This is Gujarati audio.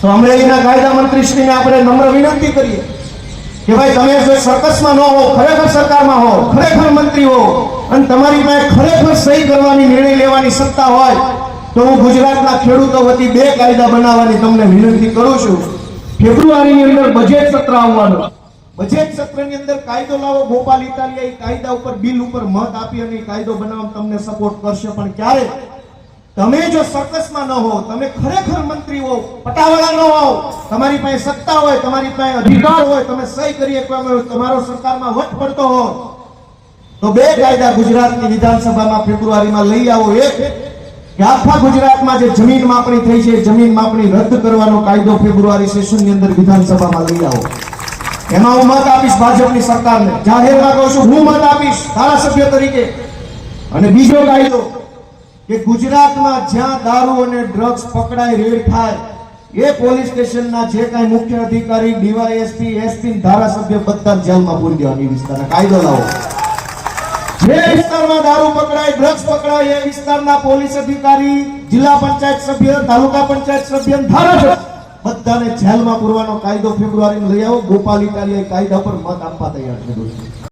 તો અમરેલીના કાયદા મંત્રીશ્રીને આપણે નમ્ર વિનંતી કરીએ કે ભાઈ તમે જો સર્કસમાં ન હો, ખરેખર સરકારમાં હો, ખરેખર મંત્રી હો અને તમારી પાસે ખરેખર સહી કરવાની, નિર્ણય લેવાની સત્તા હોય તો હું ગુજરાતના ખેડૂતો વતી બે કાયદા બનાવવાની તમને વિનંતી કરું છું. ફેબ્રુઆરીની અંદર બજેટ સત્ર આવવાનું. બજેટ સત્રની અંદર કાયદો લાવો. ગોપાલ ઇટાલિયા એ કાયદા ઉપર, બિલ ઉપર મત આપી અને કાયદો બનાવવામાં તમને સપોર્ટ કરશે. પણ ક્યારે તમે જો સર્કસમાં ન હો, તમે ખરેખર મંત્રી હો, પટાવાળા ન હો, તમારી પાસે સત્તા હોય, તમારી પાસે અધિકાર હોય, તમે સહી કરી શકવા, તમારો સરકારમાં વટ પડતો હો તો બે કાયદા ગુજરાતની વિધાનસભામાં ફેબ્રુઆરીમાં લઈ આવો. એક કે આખા ગુજરાતમાં જે જમીન માપણી થઈ છે, જમીન માપણી રદ કરવાનો કાયદો ફેબ્રુઆરી સેશનની અંદર વિધાનસભામાં લઈ આવો. એમાં હું મત આપીશ ભાજપની સરકારને, જાહેરમાં કહું છું, હું મત આપીશ ધારાસભ્ય તરીકે. અને બીજો કાયદો કે ગુજરાતમાં જ્યાં દારૂ અને ડ્રગ્સ પકડાય, રેડ થાય, એ પોલીસ સ્ટેશનના જે કાંઈ મુખ્ય અધિકારી, ડીવાયએસપી, એસપી, ધારાસભ્ય બધા જેલમાં પૂરી દેવાની વિસ્તારના કાયદો લાવો. જે વિસ્તારમાં દારૂ પકડાય, ડ્રગ્સ પકડાય, એ વિસ્તારના પોલીસ અધિકારી, જિલ્લા પંચાયત સભ્ય, તાલુકા પંચાયત સભ્ય, ધારાસભ્ય બધાને જેલમાં પૂરવાનો કાયદો ફેબ્રુઆરીમાં લઈ આવો. ગોપાલ ઇટાલિયા કાયદા પર મત આપવા તૈયાર છે દોસ્તો.